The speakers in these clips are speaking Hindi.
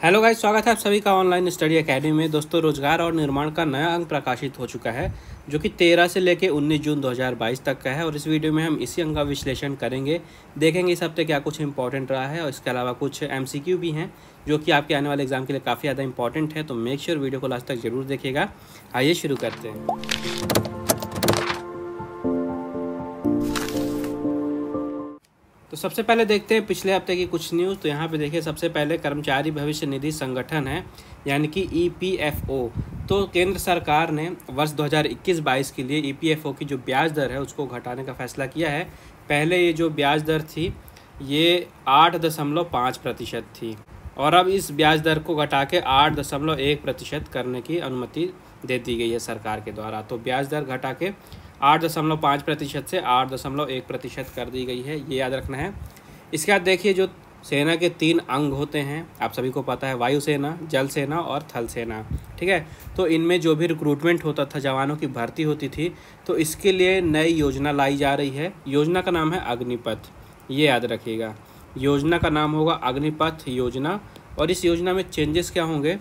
हेलो गाइस, स्वागत है आप सभी का ऑनलाइन स्टडी एकेडमी में। दोस्तों, रोजगार और निर्माण का नया अंक प्रकाशित हो चुका है जो कि 13 से लेकर 19 जून 2022 तक का है। और इस वीडियो में हम इसी अंक का विश्लेषण करेंगे, देखेंगे इस हफ्ते क्या कुछ इंपॉर्टेंट रहा है और इसके अलावा कुछ एमसीक्यू भी हैं जो कि आपके आने वाले एग्जाम के लिए काफ़ी ज़्यादा इंपॉर्टेंट है। तो मेक श्योर वीडियो को लास्ट तक जरूर देखिएगा। आइए शुरू करते हैं। तो सबसे पहले देखते हैं पिछले हफ्ते की कुछ न्यूज़। तो यहाँ पे देखिए, सबसे पहले कर्मचारी भविष्य निधि संगठन है यानी कि ईपीएफओ। तो केंद्र सरकार ने वर्ष 2021-22 के लिए ईपीएफओ की जो ब्याज दर है उसको घटाने का फैसला किया है। पहले ये जो ब्याज दर थी ये 8.5% थी और अब इस ब्याज दर को घटा के 8.1% करने की अनुमति दे दी गई है सरकार के द्वारा। तो ब्याज दर घटा के 8.5% से 8.1% कर दी गई है, ये याद रखना है। इसके बाद देखिए, जो सेना के 3 अंग होते हैं आप सभी को पता है, वायुसेना, जल सेना और थल सेना, ठीक है। तो इनमें जो भी रिक्रूटमेंट होता था, जवानों की भर्ती होती थी, तो इसके लिए नई योजना लाई जा रही है। योजना का नाम है अग्निपथ, ये याद रखिएगा। योजना का नाम होगा अग्निपथ योजना। और इस योजना में चेंजेस क्या होंगे,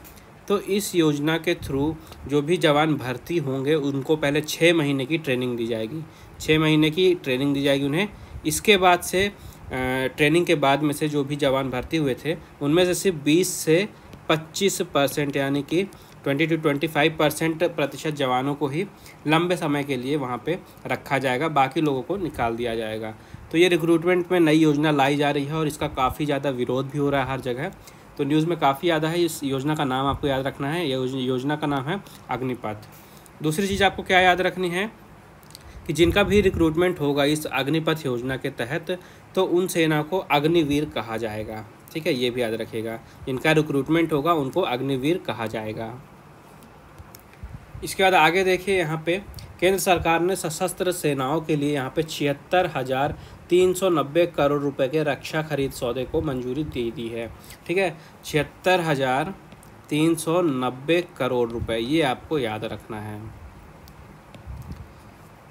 तो इस योजना के थ्रू जो भी जवान भर्ती होंगे उनको पहले 6 महीने की ट्रेनिंग दी जाएगी। 6 महीने की ट्रेनिंग दी जाएगी उन्हें। इसके बाद से ट्रेनिंग के बाद में से जो भी जवान भर्ती हुए थे उनमें से सिर्फ 20 से 25% यानी कि 20 to 25% जवानों को ही लंबे समय के लिए वहाँ पे रखा जाएगा, बाकी लोगों को निकाल दिया जाएगा। तो ये रिक्रूटमेंट में नई योजना लाई जा रही है और इसका काफ़ी ज़्यादा विरोध भी हो रहा है हर जगह। तो न्यूज़ में काफ़ी ज़्यादा है। इस योजना का नाम आपको याद रखना है, योजना का नाम है अग्निपथ। दूसरी चीज़ आपको क्या याद रखनी है कि जिनका भी रिक्रूटमेंट होगा इस अग्निपथ योजना के तहत, तो उन सेना को अग्निवीर कहा जाएगा, ठीक है, ये भी याद रखिएगा। जिनका रिक्रूटमेंट होगा उनको अग्निवीर कहा जाएगा। इसके बाद आगे देखिए, यहाँ पे केंद्र सरकार ने सशस्त्र सेनाओं के लिए यहाँ पे 76,390 करोड़ रुपए के रक्षा खरीद सौदे को मंजूरी दे दी है, ठीक है। 76,390 करोड़ रुपए, ये आपको याद रखना है।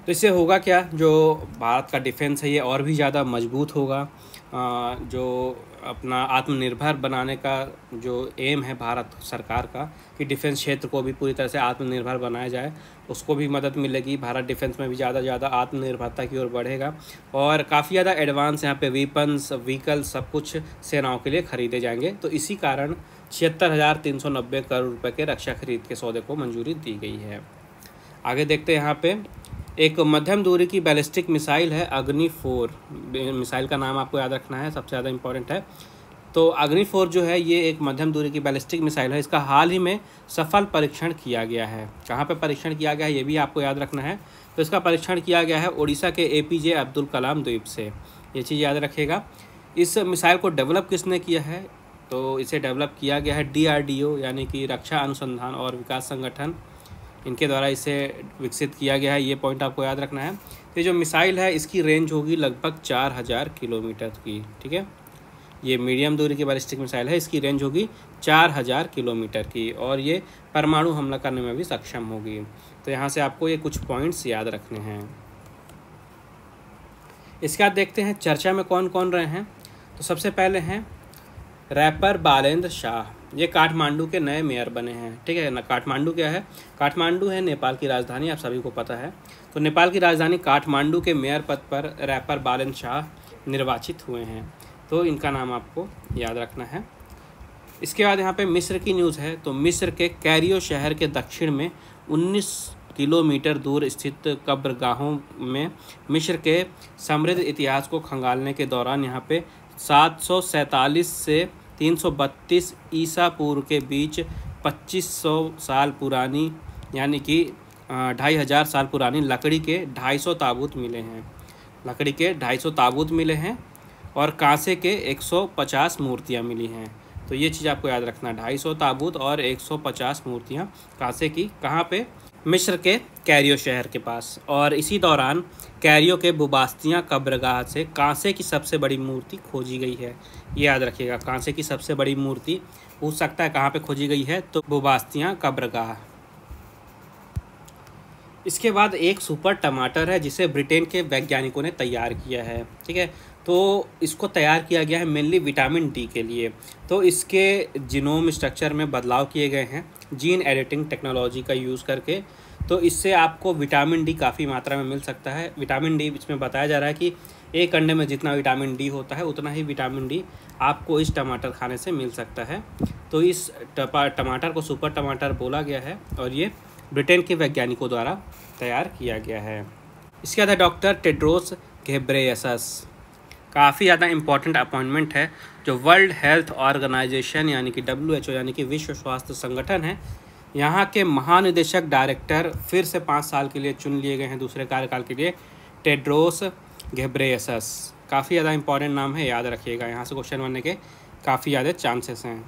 तो इससे होगा क्या, जो भारत का डिफेंस है ये और भी ज़्यादा मजबूत होगा। जो अपना आत्मनिर्भर बनाने का जो एम है भारत सरकार का कि डिफेंस क्षेत्र को भी पूरी तरह से आत्मनिर्भर बनाया जाए, उसको भी मदद मिलेगी। भारत डिफेंस में भी ज़्यादा आत्मनिर्भरता की ओर बढ़ेगा और काफ़ी ज़्यादा एडवांस यहाँ पे वेपन्स, व्हीकल सब कुछ सेनाओं के लिए खरीदे जाएंगे। तो इसी कारण 76,390 करोड़ रुपये के रक्षा खरीद के सौदे को मंजूरी दी गई है। आगे देखते हैं, यहाँ पे एक मध्यम दूरी की बैलिस्टिक मिसाइल है अग्नि 4। मिसाइल का नाम आपको याद रखना है, सबसे ज़्यादा इंपॉर्टेंट है। तो अग्नि 4 जो है ये एक मध्यम दूरी की बैलिस्टिक मिसाइल है। इसका हाल ही में सफल परीक्षण किया गया है। कहाँ पे परीक्षण किया गया है ये भी आपको याद रखना है। तो इसका परीक्षण किया गया है उड़ीसा के एपीजे अब्दुल कलाम द्वीप से, ये चीज़ याद रखिएगा। इस मिसाइल को डेवलप किसने किया है, तो इसे डेवलप किया गया है DRDO यानी कि रक्षा अनुसंधान और विकास संगठन, इनके द्वारा इसे विकसित किया गया है। ये पॉइंट आपको याद रखना है। ये जो मिसाइल है इसकी रेंज होगी लगभग 4000 किलोमीटर की, ठीक है। ये मीडियम दूरी की बैलिस्टिक मिसाइल है, इसकी रेंज होगी 4000 किलोमीटर की और ये परमाणु हमला करने में भी सक्षम होगी। तो यहाँ से आपको ये कुछ पॉइंट्स याद रखने हैं। इसके बाद देखते हैं चर्चा में कौन कौन रहे हैं। तो सबसे पहले हैं रैपर बालेंद्र शाह, ये काठमांडू के नए मेयर बने हैं, ठीक है ना। काठमांडू क्या है, काठमांडू है नेपाल की राजधानी, आप सभी को पता है। तो नेपाल की राजधानी काठमांडू के मेयर पद पर रैपर बालेंद्र शाह निर्वाचित हुए हैं, तो इनका नाम आपको याद रखना है। इसके बाद यहाँ पे मिस्र की न्यूज़ है। तो मिस्र के कैरियो शहर के दक्षिण में 19 किलोमीटर दूर स्थित कब्रगाहों में मिस्र के समृद्ध इतिहास को खंगालने के दौरान यहाँ पे 747 से 332 ईसा पूर्व के बीच 2500 साल पुरानी यानी कि 2500 साल पुरानी लकड़ी के 250 ताबूत मिले हैं। लकड़ी के 250 ताबूत मिले हैं और कांसे के 150 मूर्तियां मिली हैं। तो ये चीज़ आपको याद रखना, 250 ताबूत और 150 मूर्तियां कांसे की, कहाँ पे, मिस्र के कैरियो शहर के पास। और इसी दौरान कैरियो के बुबास्तियाँ कब्रगाह से कांसे की सबसे बड़ी मूर्ति खोजी गई है, ये याद रखिएगा। कांसे की सबसे बड़ी मूर्ति पूछ सकता है कहाँ पे खोजी गई है, तो बुबास्तियाँ कब्रगाह। इसके बाद एक सुपर टमाटर है जिसे ब्रिटेन के वैज्ञानिकों ने तैयार किया है, ठीक है। तो इसको तैयार किया गया है मेनली विटामिन डी के लिए। तो इसके जीनोम स्ट्रक्चर में बदलाव किए गए हैं जीन एडिटिंग टेक्नोलॉजी का यूज़ करके। तो इससे आपको विटामिन डी काफ़ी मात्रा में मिल सकता है। विटामिन डी इसमें बताया जा रहा है कि एक अंडे में जितना विटामिन डी होता है उतना ही विटामिन डी आपको इस टमाटर खाने से मिल सकता है। तो इस टमाटर को सुपर टमाटर बोला गया है और ये ब्रिटेन के वैज्ञानिकों द्वारा तैयार किया गया है। इसके बाद है डॉक्टर टेड्रोस घेब्रेयेसस। काफ़ी ज़्यादा इम्पॉर्टेंट अपॉइंटमेंट है। जो वर्ल्ड हेल्थ ऑर्गेनाइजेशन यानी कि WHO यानी कि विश्व स्वास्थ्य संगठन है, यहाँ के महानिदेशक डायरेक्टर फिर से 5 साल के लिए चुन लिए गए हैं दूसरे कार्यकाल के लिए, टेड्रोस घेब्रेयेसस। काफ़ी ज़्यादा इंपॉर्टेंट नाम है, याद रखिएगा, यहाँ से क्वेश्चन बनने के काफ़ी ज़्यादा चांसेस हैं।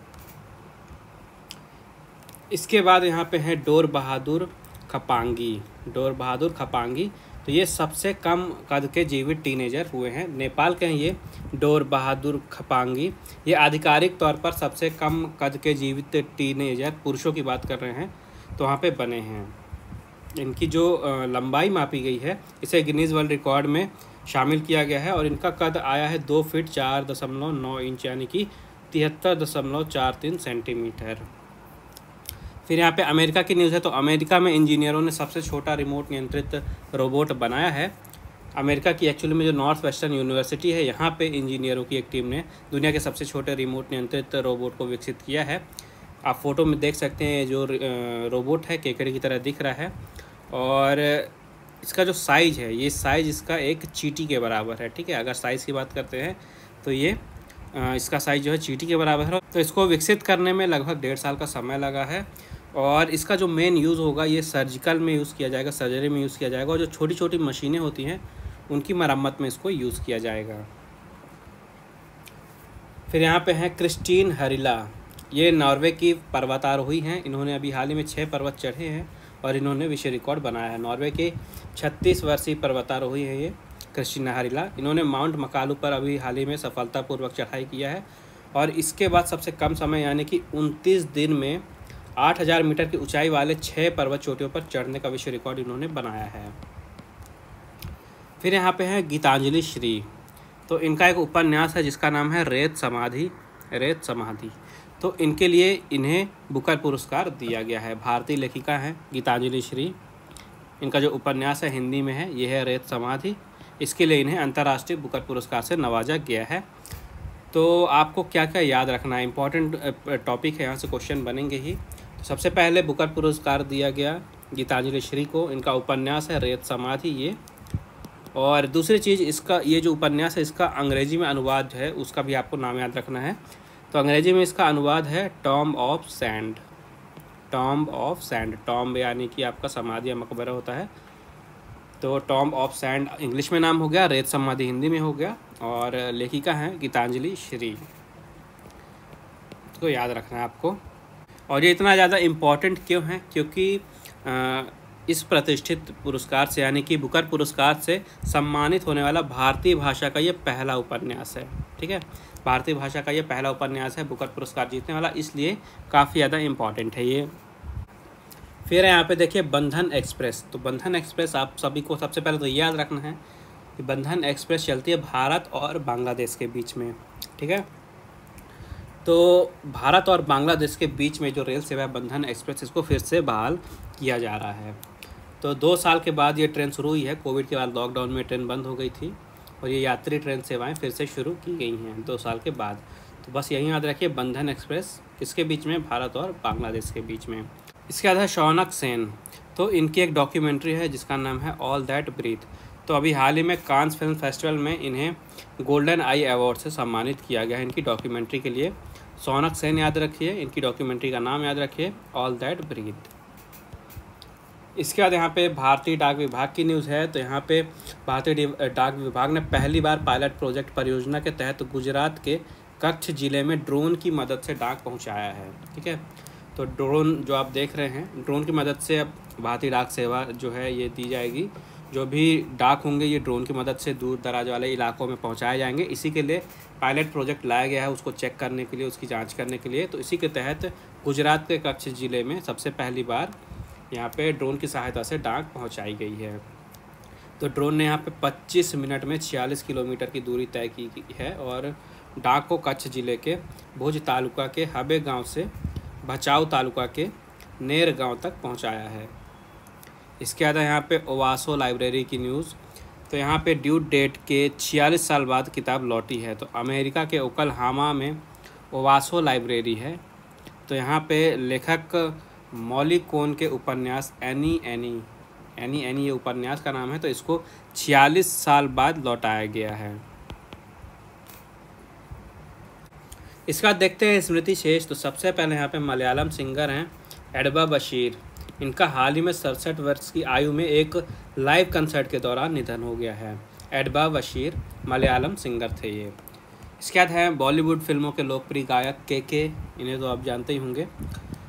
इसके बाद यहाँ पे है डोर बहादुर खपांगी। डोर बहादुर खपांगी, तो ये सबसे कम कद के जीवित टीनेजर हुए हैं। नेपाल के हैं ये डोर बहादुर खपांगी। ये आधिकारिक तौर पर सबसे कम कद के जीवित टीनेजर पुरुषों की बात कर रहे हैं, तो वहाँ पे बने हैं। इनकी जो लंबाई मापी गई है इसे गिनीज वर्ल्ड रिकॉर्ड में शामिल किया गया है और इनका कद आया है 2 फीट 4.9 इंच यानी कि 73.43 सेंटीमीटर। फिर यहाँ पे अमेरिका की न्यूज़ है। तो अमेरिका में इंजीनियरों ने सबसे छोटा रिमोट नियंत्रित रोबोट बनाया है। अमेरिका की एक्चुअली में जो नॉर्थ वेस्टर्न यूनिवर्सिटी है, यहाँ पे इंजीनियरों की एक टीम ने दुनिया के सबसे छोटे रिमोट नियंत्रित रोबोट को विकसित किया है। आप फोटो में देख सकते हैं जो रोबोट है केकड़े की तरह दिख रहा है और इसका जो साइज़ है, ये साइज़ इसका एक चींटी के बराबर है। ठीक है, अगर साइज़ की बात करते हैं तो ये इसका साइज़ जो है चींटी के बराबर है। तो इसको विकसित करने में लगभग 1.5 साल का समय लगा है और इसका जो मेन यूज़ होगा ये सर्जिकल में यूज़ किया जाएगा, सर्जरी में यूज़ किया जाएगा और जो छोटी छोटी मशीनें होती हैं उनकी मरम्मत में इसको यूज़ किया जाएगा। फिर यहाँ पे हैं क्रिस्टीन हरिला। ये नॉर्वे की पर्वतारोही हैं। इन्होंने अभी हाल ही में 6 पर्वत चढ़े हैं और इन्होंने विश्व रिकॉर्ड बनाया है। नॉर्वे के 36 वर्षीय पर्वतारोही है ये क्रिस्टीन हरिला। इन्होंने माउंट मकालू पर अभी हाल ही में सफलतापूर्वक चढ़ाई किया है और इसके बाद सबसे कम समय यानी कि 29 दिन में 8000 मीटर की ऊंचाई वाले 6 पर्वत चोटियों पर चढ़ने का विश्व रिकॉर्ड इन्होंने बनाया है। फिर यहाँ पे है गीतांजलि श्री। तो इनका एक उपन्यास है जिसका नाम है रेत समाधि। रेत समाधि, तो इनके लिए इन्हें बुकर पुरस्कार दिया गया है। भारतीय लेखिका हैं गीतांजलि श्री। इनका जो उपन्यास है हिंदी में है, ये है रेत समाधि। इसके लिए इन्हें अंतर्राष्ट्रीय बुकर पुरस्कार से नवाजा गया है। तो आपको क्या क्या याद रखना है, इंपॉर्टेंट टॉपिक है, यहाँ से क्वेश्चन बनेंगे ही। तो सबसे पहले बुकर पुरस्कार दिया गया गीतांजलि श्री को। इनका उपन्यास है रेत समाधि ये। और दूसरी चीज़, इसका ये जो उपन्यास है इसका अंग्रेजी में अनुवाद है, उसका भी आपको नाम याद रखना है। तो अंग्रेजी में इसका अनुवाद है tomb of sand. Tomb of sand, tomb यानी कि आपका समाधि या मकबरा होता है, तो टॉम्ब ऑफ सैंड इंग्लिश में नाम हो गया, रेत समाधि हिंदी में हो गया और लेखिका हैं गीतांजलि श्री। तो याद रखना है आपको। और ये इतना ज़्यादा इम्पॉर्टेंट क्यों है, क्योंकि इस प्रतिष्ठित पुरस्कार से यानी कि बुकर पुरस्कार से सम्मानित होने वाला भारतीय भाषा का ये पहला उपन्यास है। ठीक है, भारतीय भाषा का ये पहला उपन्यास है बुकर पुरस्कार जीतने वाला, इसलिए काफ़ी ज़्यादा इम्पॉर्टेंट है ये। फिर यहाँ पे देखिए बंधन एक्सप्रेस। तो बंधन एक्सप्रेस आप सभी को सबसे पहले तो याद रखना है कि बंधन एक्सप्रेस चलती है भारत और बांग्लादेश के बीच में। ठीक है, तो भारत और बांग्लादेश के बीच में जो रेल सेवा है बंधन एक्सप्रेस, इसको फिर से बहाल किया जा रहा है। तो 2 साल के बाद ये ट्रेन शुरू हुई है। कोविड के बाद लॉकडाउन में ट्रेन बंद हो गई थी और ये यात्री ट्रेन सेवाएं फिर से शुरू की गई हैं 2 साल के बाद। तो बस यही याद रखिए, बंधन एक्सप्रेस किसके बीच में, भारत और बांग्लादेश के बीच में। इसके बाद है शौनक सेन। तो इनकी एक डॉक्यूमेंट्री है जिसका नाम है ऑल दैट ब्रीथ। तो अभी हाल ही में कांस फिल्म फेस्टिवल में इन्हें गोल्डन आई अवार्ड से सम्मानित किया गया है इनकी डॉक्यूमेंट्री के लिए। शौनक सेन याद रखिए, इनकी डॉक्यूमेंट्री का नाम याद रखिए, ऑल दैट ब्रीथ। इसके बाद यहाँ पे भारतीय डाक विभाग की न्यूज़ है। तो यहाँ पे भारतीय डाक विभाग ने पहली बार पायलट प्रोजेक्ट परियोजना के तहत गुजरात के कच्छ जिले में ड्रोन की मदद से डाक पहुँचाया है। ठीक है, तो ड्रोन जो आप देख रहे हैं, ड्रोन की मदद से अब भारतीय डाक सेवा जो है ये दी जाएगी। जो भी डाक होंगे ये ड्रोन की मदद से दूर दराज वाले इलाकों में पहुंचाए जाएंगे। इसी के लिए पायलट प्रोजेक्ट लाया गया है, उसको चेक करने के लिए, उसकी जांच करने के लिए। तो इसी के तहत गुजरात के कच्छ ज़िले में सबसे पहली बार यहाँ पे ड्रोन की सहायता से डाक पहुँचाई गई है। तो ड्रोन ने यहाँ पे 25 मिनट में 46 किलोमीटर की दूरी तय की है और डाक को कच्छ जिले के भुज तालुका के हबे गांव से भचाऊ तालुका के नेर गांव तक पहुंचाया है। इसके बाद यहाँ पे ओवासो लाइब्रेरी की न्यूज़। तो यहाँ पे ड्यू डेट के 46 साल बाद किताब लौटी है। तो अमेरिका के ओकलहामा में ओवासो लाइब्रेरी है। तो यहाँ पे लेखक मॉली कोन के उपन्यास एनी एनी ये उपन्यास का नाम है। तो इसको 46 साल बाद लौटाया गया है। इसका देखते हैं स्मृति शेष। तो सबसे पहले यहाँ पे मलयालम सिंगर हैं एडबा बशीर। इनका हाल ही में 67 वर्ष की आयु में एक लाइव कंसर्ट के दौरान निधन हो गया है। एडबा बशीर मलयालम सिंगर थे ये। इसके बाद हैं बॉलीवुड फिल्मों के लोकप्रिय गायक के, इन्हें तो आप जानते ही होंगे।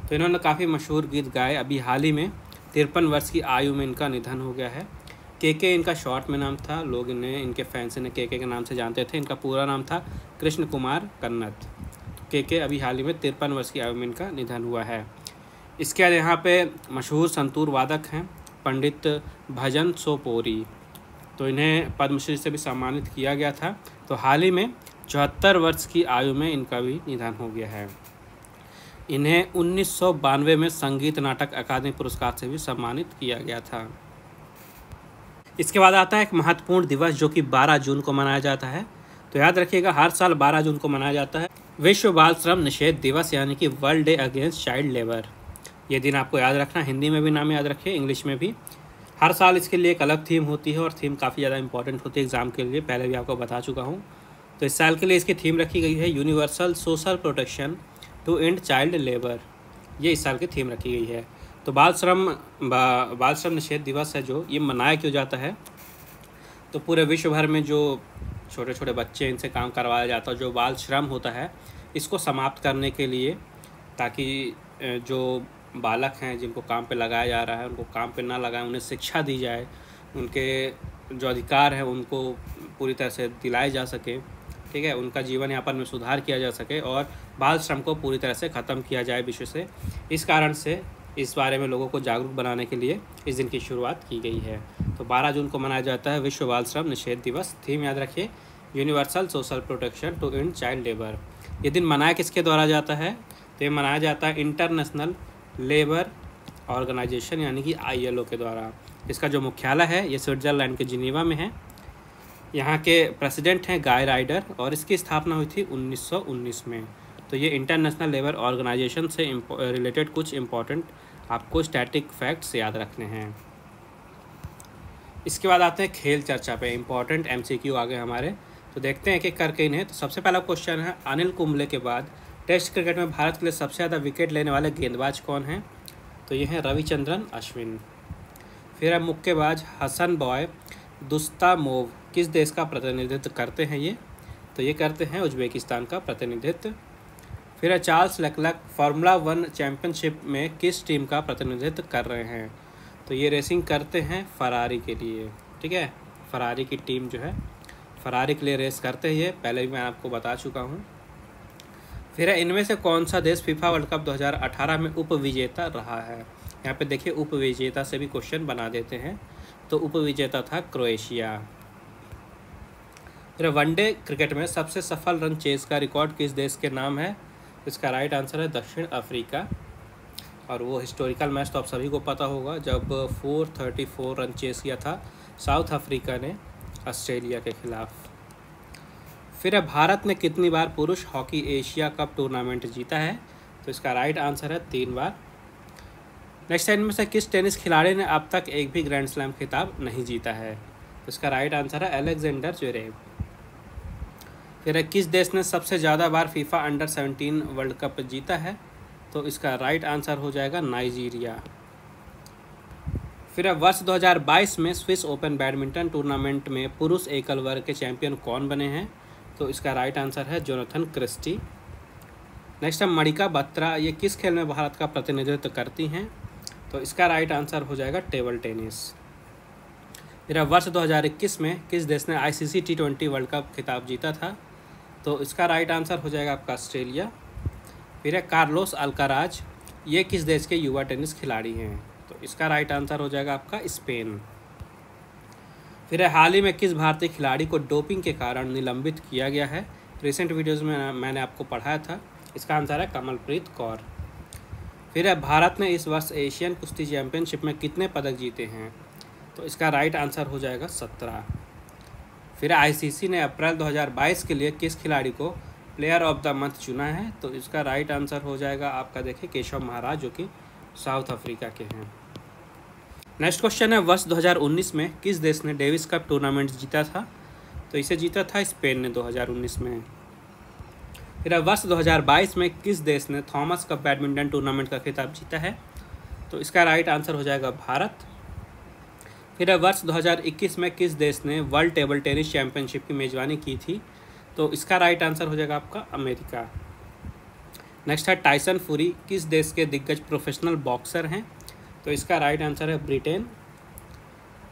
तो इन्होंने काफ़ी मशहूर गीत गाए। अभी हाल ही में 53 वर्ष की आयु में इनका निधन हो गया है। के इनका शॉर्ट में नाम था। लोग इन्हें, इनके फैंस इन्हें के नाम से जानते थे। इनका पूरा नाम था कृष्ण कुमार कन्नत। के अभी हाल ही में 53 वर्ष की आयु में इनका निधन हुआ है। इसके बाद यहाँ पे मशहूर संतूर वादक हैं पंडित भजन सोपोरी। तो इन्हें पद्मश्री से भी सम्मानित किया गया था। तो हाल ही में 74 वर्ष की आयु में इनका भी निधन हो गया है। इन्हें 1992 में संगीत नाटक अकादमी पुरस्कार से भी सम्मानित किया गया था। इसके बाद आता है एक महत्वपूर्ण दिवस जो कि 12 जून को मनाया जाता है। तो याद रखिएगा, हर साल 12 जून को मनाया जाता है विश्व बाल श्रम निषेध दिवस, यानी कि world day against child labour. ये दिन आपको याद रखना, हिंदी में भी नाम याद रखिए, इंग्लिश में भी। हर साल इसके लिए एक अलग थीम होती है और थीम काफ़ी ज़्यादा इंपॉर्टेंट होती है एग्ज़ाम के लिए, पहले भी आपको बता चुका हूँ। तो इस साल के लिए इसकी थीम रखी गई है universal social protection to end child labour. ये इस साल की थीम रखी गई है। तो बाल श्रम निषेध दिवस है जो, ये मनाया क्यों जाता है? तो पूरे विश्व भर में जो छोटे छोटे बच्चे, इनसे काम करवाया जाता है, जो बाल श्रम होता है, इसको समाप्त करने के लिए, ताकि जो बालक हैं जिनको काम पे लगाया जा रहा है उनको काम पे ना लगाएं, उन्हें शिक्षा दी जाए, उनके जो अधिकार हैं उनको पूरी तरह से दिलाए जा सके, ठीक है, उनका जीवन यापन में सुधार किया जा सके और बाल श्रम को पूरी तरह से ख़त्म किया जाए विश्व से। इस कारण से इस बारे में लोगों को जागरूक बनाने के लिए इस दिन की शुरुआत की गई है। तो 12 जून को मनाया जाता है विश्व बाल श्रम निषेध दिवस। थीम याद रखिए universal social protection to end child labour. ये दिन मनाया किसके द्वारा जाता है? तो ये मनाया जाता है इंटरनेशनल लेबर ऑर्गेनाइजेशन यानी कि ILO के द्वारा। इसका जो मुख्यालय है ये स्विट्ज़रलैंड के जिनीवा में है। यहाँ के प्रेसिडेंट हैं गाय राइडर और इसकी स्थापना हुई थी 1919 में। तो ये इंटरनेशनल लेबर ऑर्गेनाइजेशन से रिलेटेड कुछ इम्पोर्टेंट आपको स्टैटिक फैक्ट्स याद रखने हैं। इसके बाद आते हैं खेल चर्चा पे, इम्पॉर्टेंट MCQ आ गए हमारे। तो देखते हैं एक एक करके इन्हें। तो सबसे पहला क्वेश्चन है, अनिल कुंबले के बाद टेस्ट क्रिकेट में भारत के लिए सबसे ज़्यादा विकेट लेने वाले गेंदबाज कौन हैं? तो ये हैं रविचंद्रन अश्विन। फिर है मुक्केबाज हसन बॉय दुस्तामोव किस देश का प्रतिनिधित्व करते हैं ये? तो ये करते हैं उज्बेकिस्तान का प्रतिनिधित्व। फिर है चार्ल्स लेक्लर्क फार्मूला 1 चैम्पियनशिप में किस टीम का प्रतिनिधित्व कर रहे हैं? तो ये रेसिंग करते हैं फरारी के लिए, ठीक है, फरारी की टीम जो है फरारी के लिए रेस करते हैं ये, पहले भी मैं आपको बता चुका हूँ। फिर है इनमें से कौन सा देश फीफा वर्ल्ड कप 2018 में उपविजेता रहा है? यहाँ पे देखिए उपविजेता से भी क्वेश्चन बना देते हैं। तो उपविजेता था क्रोएशिया। फिर वनडे क्रिकेट में सबसे सफल रन चेज का रिकॉर्ड किस देश के नाम है? इसका राइट आंसर है दक्षिण अफ्रीका। और वो हिस्टोरिकल मैच तो आप सभी को पता होगा जब 434 रन चेस किया था साउथ अफ्रीका ने ऑस्ट्रेलिया के खिलाफ। फिर है भारत ने कितनी बार पुरुष हॉकी एशिया कप टूर्नामेंट जीता है? तो इसका राइट आंसर है 3 बार। नेक्स्ट इनमें से किस टेनिस खिलाड़ी ने अब तक एक भी ग्रैंड स्लैम खिताब नहीं जीता है? तो इसका राइट आंसर है अलेक्जेंडर ज्वेरेव। फिर है किस देश ने सबसे ज़्यादा बार फीफा अंडर 17 वर्ल्ड कप जीता है? तो इसका राइट आंसर हो जाएगा नाइजीरिया। फिर है वर्ष 2022 में स्विस ओपन बैडमिंटन टूर्नामेंट में पुरुष एकल वर्ग के चैंपियन कौन बने हैं? तो इसका राइट आंसर है जोनाथन क्रिस्टी। नेक्स्ट है मणिका बत्रा, ये किस खेल में भारत का प्रतिनिधित्व करती हैं? तो इसका राइट आंसर हो जाएगा टेबल टेनिस। फिर वर्ष 2021 में किस देश ने ICC T20 वर्ल्ड कप खिताब जीता था? तो इसका राइट आंसर हो जाएगा आपका ऑस्ट्रेलिया। फिर है कार्लोस अल्काराज, ये किस देश के युवा टेनिस खिलाड़ी हैं? तो इसका राइट आंसर हो जाएगा आपका स्पेन। फिर हाल ही में किस भारतीय खिलाड़ी को डोपिंग के कारण निलंबित किया गया है? रिसेंट वीडियोज़ में मैंने आपको पढ़ाया था। इसका आंसर है कमलप्रीत कौर। फिर भारत ने इस वर्ष एशियन कुश्ती चैंपियनशिप में कितने पदक जीते हैं? तो इसका राइट आंसर हो जाएगा 17। फिर आईसीसी ने अप्रैल 2022 के लिए किस खिलाड़ी को प्लेयर ऑफ द मंथ चुना है? तो इसका राइट आंसर हो जाएगा आपका देखिए केशव महाराज, जो कि साउथ अफ्रीका के हैं। नेक्स्ट क्वेश्चन है, वर्ष 2019 में किस देश ने डेविस कप टूर्नामेंट जीता था? तो इसे जीता था स्पेन ने 2019 में। फिर वर्ष 2022 में किस देश ने थॉमस कप बैडमिंटन टूर्नामेंट का खिताब जीता है? तो इसका राइट आंसर हो जाएगा भारत। फिर वर्ष 2021 में किस देश ने वर्ल्ड टेबल टेनिस चैंपियनशिप की मेजबानी की थी? तो इसका राइट आंसर हो जाएगा आपका अमेरिका। नेक्स्ट है, टाइसन फ्यूरी किस देश के दिग्गज प्रोफेशनल बॉक्सर हैं? तो इसका राइट आंसर है ब्रिटेन।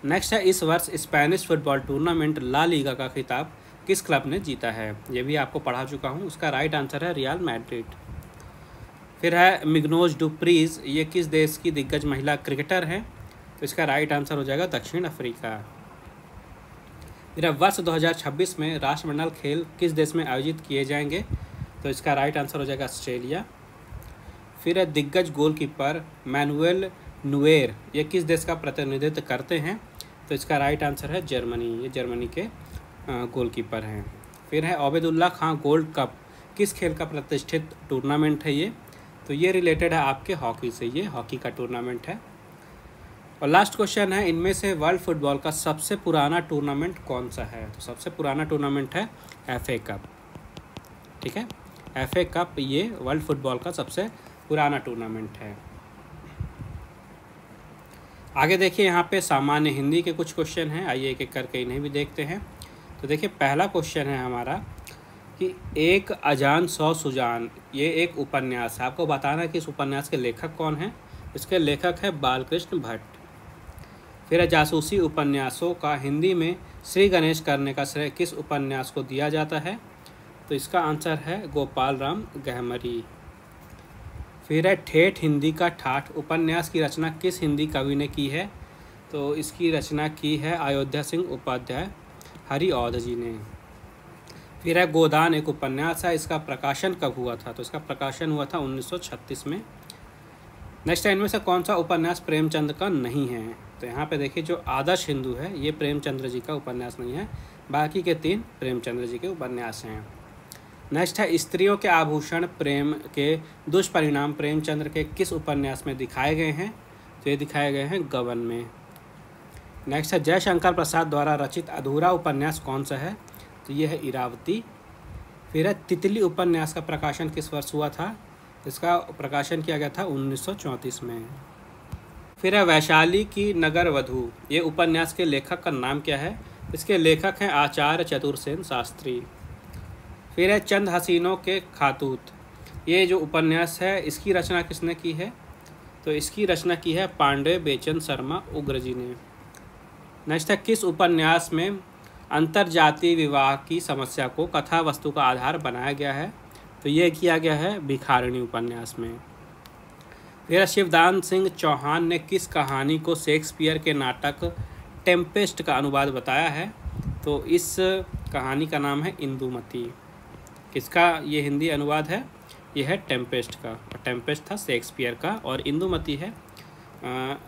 नेक्स्ट है, इस वर्ष Spanish football tournament La Liga का खिताब किस क्लब ने जीता है? ये भी आपको पढ़ा चुका हूँ। उसका राइट आंसर है रियल मैड्रिड। फिर है मिग्नोज डुप्रीज, ये किस देश की दिग्गज महिला क्रिकेटर हैं? तो इसका राइट आंसर हो जाएगा दक्षिण अफ्रीका। फिर वर्ष 2026 में राष्ट्रमंडल खेल किस देश में आयोजित किए जाएंगे? तो इसका राइट आंसर हो जाएगा ऑस्ट्रेलिया। फिर दिग्गज गोलकीपर मैनुएल नुएर, ये किस देश का प्रतिनिधित्व करते हैं? तो इसका राइट आंसर है जर्मनी। ये जर्मनी के गोलकीपर हैं। फिर है ओबेदुल्ला खां गोल्ड कप किस खेल का प्रतिष्ठित टूर्नामेंट है ये? तो ये रिलेटेड है आपके हॉकी से, ये हॉकी का टूर्नामेंट है। और लास्ट क्वेश्चन है, इनमें से वर्ल्ड फुटबॉल का सबसे पुराना टूर्नामेंट कौन सा है? तो सबसे पुराना टूर्नामेंट है FA कप। ठीक है, FA कप ये वर्ल्ड फुटबॉल का सबसे पुराना टूर्नामेंट है। आगे देखिए, यहाँ पे सामान्य हिंदी के कुछ क्वेश्चन हैं, आइए एक एक करके इन्हें भी देखते हैं। तो देखिए, पहला क्वेश्चन है हमारा कि एक अजान सौ सुजान, ये एक उपन्यास है। आपको बताना है कि इस उपन्यास के लेखक कौन हैं। इसके लेखक है बालकृष्ण भट्ट। फिर जासूसी उपन्यासों का हिंदी में श्री गणेश करने का श्रेय किस उपन्यास को दिया जाता है? तो इसका आंसर है गोपाल राम गहमरी। फिर है ठेठ हिंदी का ठाठ उपन्यास की रचना किस हिंदी कवि ने की है? तो इसकी रचना की है अयोध्या सिंह उपाध्याय हरिऔध जी ने। फिर है गोदान एक उपन्यास है, इसका प्रकाशन कब हुआ था? तो इसका प्रकाशन हुआ था 1936 में। नेक्स्ट है, इनमें से कौन सा उपन्यास प्रेमचंद का नहीं है? तो यहाँ पे देखिए, जो आदर्श हिंदू है ये प्रेमचंद्र जी का उपन्यास नहीं है, बाकी के 3 प्रेमचंद्र जी के उपन्यास हैं। नेक्स्ट है, स्त्रियों के आभूषण प्रेम के दुष्परिणाम प्रेमचंद्र के किस उपन्यास में दिखाए गए हैं? तो ये दिखाए गए हैं गबन में। नेक्स्ट है, जयशंकर प्रसाद द्वारा रचित अधूरा उपन्यास कौन सा है? तो ये है इरावती। फिर है, तितली उपन्यास का प्रकाशन किस वर्ष हुआ था? इसका प्रकाशन किया गया था 1934 में। फिर है, वैशाली की नगर वधू, ये उपन्यास के लेखक का नाम क्या है? इसके लेखक हैं आचार्य चतुरसेन शास्त्री। फिर है, चंद हसीनों के खातूत, ये जो उपन्यास है इसकी रचना किसने की है? तो इसकी रचना की है पांडे बेचन शर्मा उग्र जी ने। नेक्स्ट है, किस उपन्यास में अंतरजातीय विवाह की समस्या को कथा वस्तु का आधार बनाया गया है? तो ये किया गया है भिखारिणी उपन्यास में। फिर शिवदान सिंह चौहान ने किस कहानी को शेक्सपियर के नाटक टेम्पेस्ट का अनुवाद बताया है? तो इस कहानी का नाम है इंदुमती। किसका ये हिंदी अनुवाद है? ये है टेम्पेस्ट का, और टेम्पेस्ट था शेक्सपियर का और इंदुमती है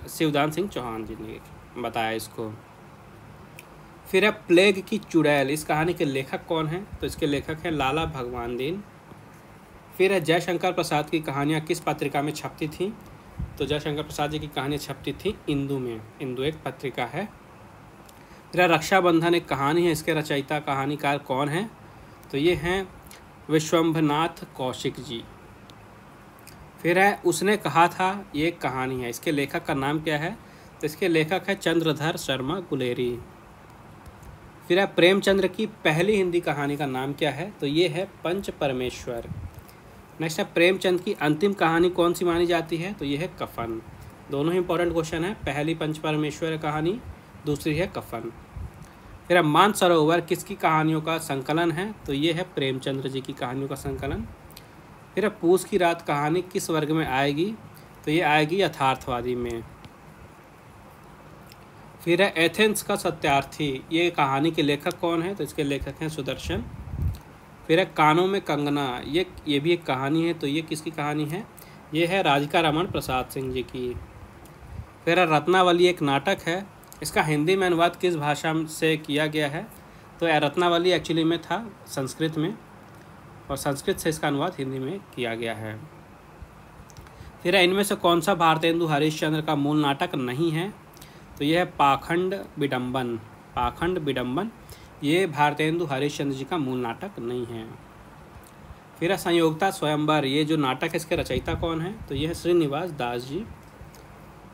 शिवदान सिंह चौहान जी ने बताया इसको। फिर है, प्लेग की चुड़ैल, इस कहानी के लेखक कौन हैं? तो इसके लेखक हैं लाला भगवान दीन। फिर है, जयशंकर प्रसाद की कहानियाँ किस पत्रिका में छपती थीं? तो जयशंकर प्रसाद जी की कहानियाँ छपती थी इंदू में, इंदू एक पत्रिका है। फिर रक्षाबंधन एक कहानी है, इसके रचयिता कहानीकार कौन हैं? तो ये हैं विश्वंभरनाथ कौशिक जी। फिर है, उसने कहा था, ये एक कहानी है, इसके लेखक का नाम क्या है? तो इसके लेखक है चंद्रधर शर्मा गुलेरी। फिर है, प्रेमचंद्र की पहली हिंदी कहानी का नाम क्या है? तो ये है पंच परमेश्वर। नेक्स्ट है, प्रेमचंद की अंतिम कहानी कौन सी मानी जाती है? तो ये है कफन। दोनों ही इंपॉर्टेंट क्वेश्चन है, पहली पंच परमेश्वर कहानी, दूसरी है कफन। फिर मानसरोवर किसकी कहानियों का संकलन है? तो ये है प्रेमचंद्र जी की कहानियों का संकलन। फिर पूस की रात कहानी किस वर्ग में आएगी? तो ये आएगी यथार्थवादी में। फिर है एथेंस का सत्यार्थी, ये कहानी के लेखक कौन है? तो इसके लेखक हैं सुदर्शन। फिर है कानों में कंगना, ये भी एक कहानी है, तो ये किसकी कहानी है? ये है राधिका रमन प्रसाद सिंह जी की। फिर है रत्नावली, एक नाटक है, इसका हिंदी में अनुवाद किस भाषा से किया गया है? तो रत्नावली एक्चुअली में था संस्कृत में, और संस्कृत से इसका अनुवाद हिंदी में किया गया है। फिर इनमें से कौन सा भारतेंदु हरिश्चंद्र का मूल नाटक नहीं है? तो यह है पाखंड विडम्बन। पाखंड विडम्बन ये भारतेंदु हरिश्चंद्र जी का मूल नाटक नहीं है। फिर संयोगता स्वयंवर, ये जो नाटक है इसके रचयिता कौन है? तो यह है श्रीनिवास दास जी।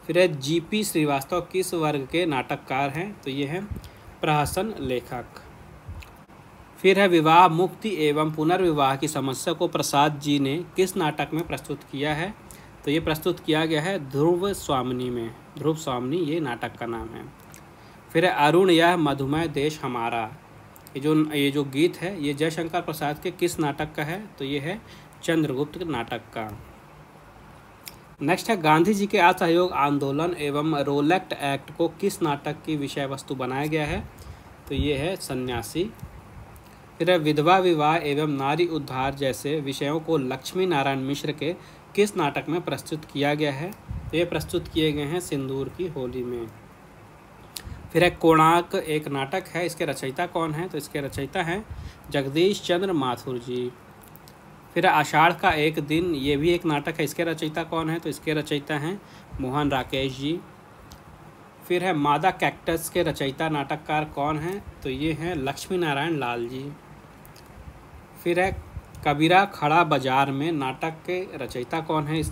फिर है जीपी श्रीवास्तव किस वर्ग के नाटककार हैं? तो ये है प्रहसन लेखक। फिर है विवाह मुक्ति एवं पुनर्विवाह की समस्या को प्रसाद जी ने किस नाटक में प्रस्तुत किया है? तो ये प्रस्तुत किया गया है ध्रुव स्वामिनी में। ध्रुव स्वामिनी ये नाटक का नाम है। फिर है अरुण यह मधुमय देश हमारा, ये जो गीत है ये जयशंकर प्रसाद के किस नाटक का है? तो ये है चंद्रगुप्त नाटक का। नेक्स्ट है गांधी जी के असहयोग आंदोलन एवं रोलेक्ट एक्ट को किस नाटक की विषय वस्तु बनाया गया है? तो ये है सन्यासी। फिर है विधवा विवाह एवं नारी उद्धार जैसे विषयों को लक्ष्मी नारायण मिश्र के किस नाटक में प्रस्तुत किया गया है? तो ये प्रस्तुत किए गए हैं सिंदूर की होली में। फिर है कोणार्क, एक नाटक है, इसके रचयिता कौन है? तो इसके रचयिता हैं जगदीश चंद्र माथुर जी। फिर आषाढ़ का एक दिन, ये भी एक नाटक है, इसके रचयिता कौन है? तो इसके रचयिता हैं मोहन राकेश जी। फिर है मादा कैक्टस के रचयिता नाटककार कौन हैं? तो ये हैं लक्ष्मी नारायण लाल जी। फिर है कबीरा खड़ा बाजार में नाटक के रचयिता कौन है?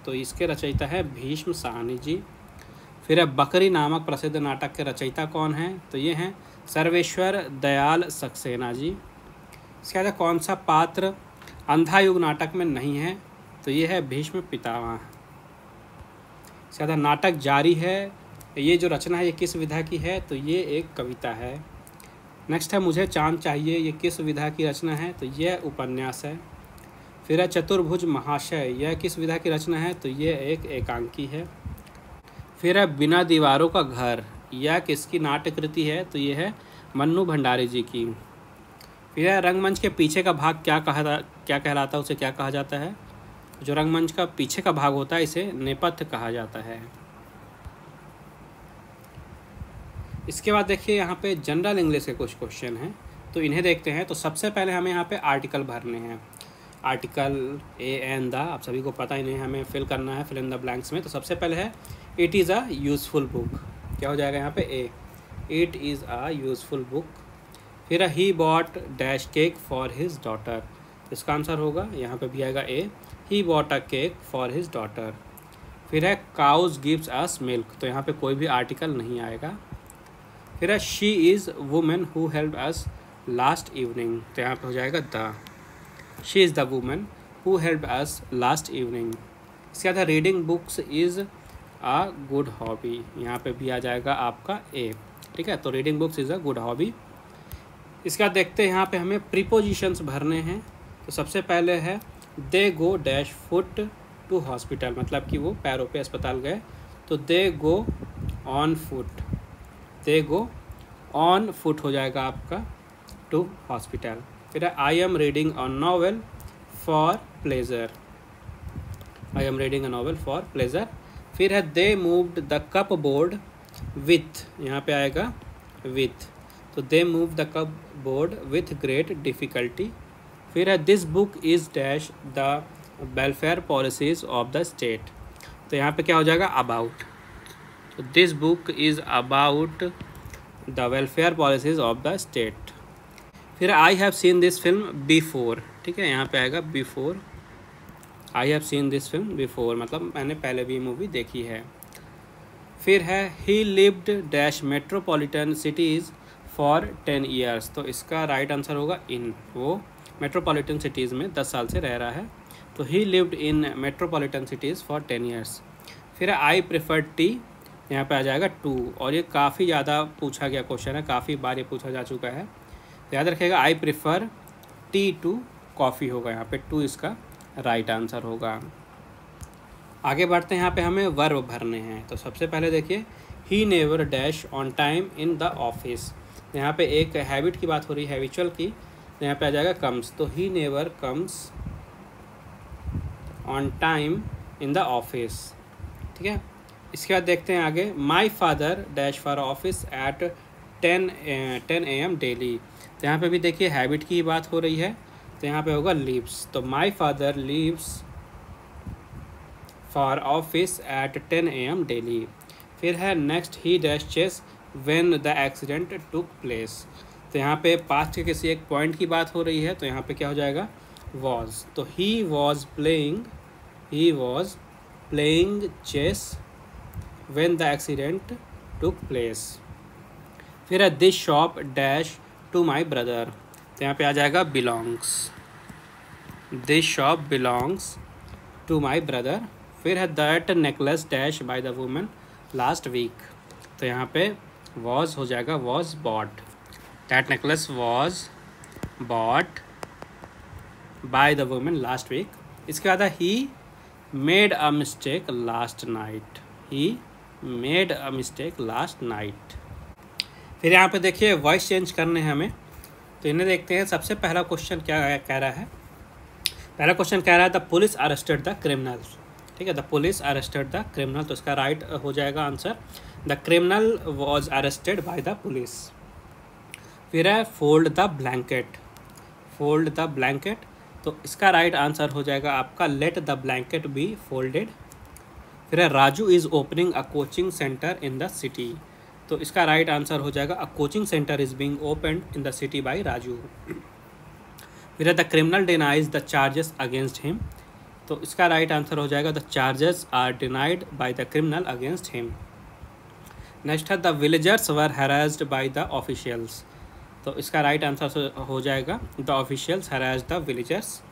तो इसके रचयिता है भीष्म साहनी जी। फिर है बकरी नामक प्रसिद्ध नाटक के रचयिता कौन हैं? तो ये हैं सर्वेश्वर दयाल सक्सेना जी। इसके बाद कौन सा पात्र अंधा युग नाटक में नहीं है? तो ये है भीष्म पितामह। इसके बाद नाटक जारी है, ये जो रचना है ये किस विधा की है? तो ये एक कविता है। नेक्स्ट है मुझे चांद चाहिए, ये किस विधा की रचना है? तो यह उपन्यास है। फिर है चतुर्भुज महाशय, यह किस विधा की रचना है? तो यह एक एकांकी है। फिर है बिना दीवारों का घर, यह किसकी नाट्यकृति है? तो यह है मन्नू भंडारी जी की। फिर है रंगमंच के पीछे का भाग क्या कहलाता है, उसे क्या कहा जाता है? जो रंगमंच का पीछे का भाग होता है इसे नेपथ्य कहा जाता है। इसके बाद देखिए यहाँ पे जनरल इंग्लिश के कुछ क्वेश्चन हैं, तो इन्हें देखते हैं। तो सबसे पहले हमें यहाँ पे आर्टिकल भरने हैं। आर्टिकल ए एंड द, आप सभी को पता, इन्हें हमें फिल करना है, फिल इन द ब्लैंक्स में। तो सबसे पहले है it is a useful book, क्या हो जाएगा यहाँ पे? A, it is a useful book. फिर he bought dash cake for his daughter, इसका आंसर होगा यहाँ पे भी आएगा A, he bought a cake for his daughter. फिर है काउज गिव्स अस मिल्क, तो यहाँ पे कोई भी आर्टिकल नहीं आएगा। फिर है she is women who help us last evening, तो यहाँ पे हो जाएगा the, she is the women who help us last evening. इसके बाद reading books is a good hobby, यहाँ पे भी आ जाएगा आपका ए, ठीक है। तो reading books is a good hobby. इसके बाद देखते हैं यहाँ पे हमें प्रीपोजिशंस भरने हैं। तो सबसे पहले है they go dash foot to hospital, मतलब कि वो पैरों पे अस्पताल गए, तो they go on foot, they go on foot हो जाएगा आपका टू हॉस्पिटल। फिर I am reading a novel for pleasure, I am reading a novel for pleasure. फिर है they moved the cupboard with, यहाँ पे आएगा विथ, तो they move the cupboard with great difficulty. फिर है this book is dash the welfare policies of the state, तो यहाँ पे क्या हो जाएगा? अबाउट, तो this book is about the welfare policies of the state. फिर I have seen this film before, ठीक है, यहाँ पे आएगा before, I have seen this film before, मतलब मैंने पहले भी मूवी देखी है। फिर है he lived dash metropolitan cities for 10 years, तो इसका राइट आंसर होगा इन, वो मेट्रोपॉलिटन सिटीज़ में 10 साल से रह रहा है, तो ही lived in metropolitan cities for 10 years. फिर आई प्रेफर टी, यहाँ पे आ जाएगा टू, और ये काफ़ी ज़्यादा पूछा गया क्वेश्चन है, काफ़ी बार ये पूछा जा चुका है, तो याद रखिएगा I prefer tea to coffee होगा, यहाँ पे टू इसका राइट आंसर होगा। आगे बढ़ते हैं, यहाँ पे हमें वर्ब भरने हैं। तो सबसे पहले देखिए he never dash on time in the office. यहाँ पे एक हैबिट की बात हो रही है, हैबिचुअल की, तो यहाँ पे आ जाएगा कम्स, तो he never comes on time in the office. ठीक है, इसके बाद देखते हैं आगे। My father dash for office at 10 AM daily. तो यहाँ पे भी देखिए हैबिट की बात हो रही है, तो यहाँ पे होगा लीव्स, तो my father leaves for office at 10 AM daily. फिर है next, he dash chess when the accident took place. तो यहाँ पे पास्ट के किसी एक पॉइंट की बात हो रही है, तो यहाँ पे क्या हो जाएगा, वॉज, तो he was playing chess when the accident took place. फिर है this shop dash to my brother. तो यहाँ पे आ जाएगा belongs, this shop belongs to my brother. फिर है that necklace dash by the women last week. तो यहाँ पे वॉज हो जाएगा was bought, that necklace was bought by the women last week. इसके बाद he made a mistake last night, he made a mistake last night. फिर यहाँ पे देखिए वॉइस चेंज करने हैं हमें, तो इन्हें देखते हैं। सबसे पहला क्वेश्चन क्या कह रहा है, पहला क्वेश्चन कह रहा है the police arrested the criminals. ठीक है, the police arrested the criminal, तो इसका राइट हो जाएगा answer, the criminal was arrested by the police. फिर है fold the blanket, fold the blanket, तो इसका राइट आंसर हो जाएगा आपका let the blanket be folded. फिर है Raju is opening a coaching centre in the city, तो इसका राइट आंसर हो जाएगा a coaching centre is being opened in the city by Raju. फिर है the criminal denies the charges against him, तो इसका राइट आंसर हो जाएगा the charges are denied by the criminal against him. Next है the villagers were harassed by the officials, तो इसका राइट आंसर हो जाएगा the officials harassed the villagers.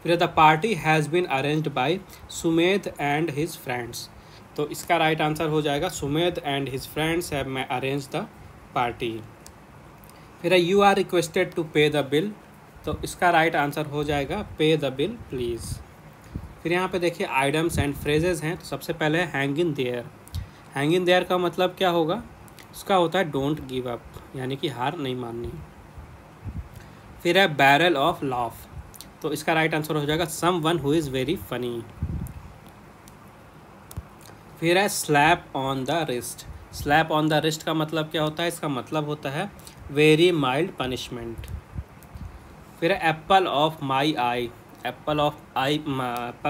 फिर the party has been arranged by Sumedh and his friends, तो इसका राइट आंसर हो जाएगा Sumedh and his friends have arrange the party. फिर यू आर रिक्वेस्टेड टू पे द बिल, तो इसका राइट आंसर हो जाएगा पे द बिल प्लीज़। फिर यहाँ पे देखिए आइटम्स एंड फ्रेजेस हैं, तो सबसे पहले है hang in their. Hang in their का मतलब क्या होगा, उसका होता है डोंट गिव अप, यानी कि हार नहीं माननी। फिर है बैरल ऑफ लाफ, तो इसका राइट आंसर हो जाएगा someone who is very funny. फिर है slap on the wrist, slap on the wrist का मतलब क्या होता है, इसका मतलब होता है वेरी माइल्ड पनिशमेंट। फिर है apple of my eye, apple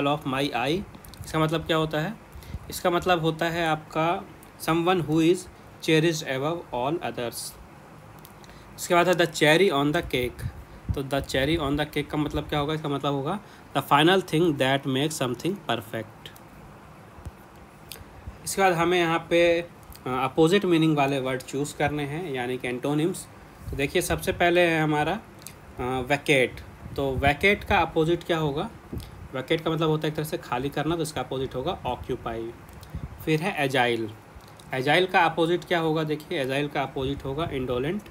of my eye, इसका मतलब क्या होता है, इसका मतलब होता है आपका someone who is cherished above all others. इसके बाद है the cherry on the cake, तो the cherry on the cake का मतलब क्या होगा, इसका मतलब होगा the final thing that make something perfect. इसके बाद हमें यहाँ पे अपोजिट मीनिंग वाले वर्ड चूज़ करने हैं, यानी कि एंटोनिम्स। तो देखिए सबसे पहले है हमारा वैकेट, तो वैकेट का अपोजिट क्या होगा, वैकेट का मतलब होता है एक तरह से खाली करना, तो इसका अपोजिट होगा ऑक्यूपाई। फिर है एजाइल, एजाइल का अपोजिट क्या होगा, देखिए एजाइल का अपोजिट होगा इंडोलेंट।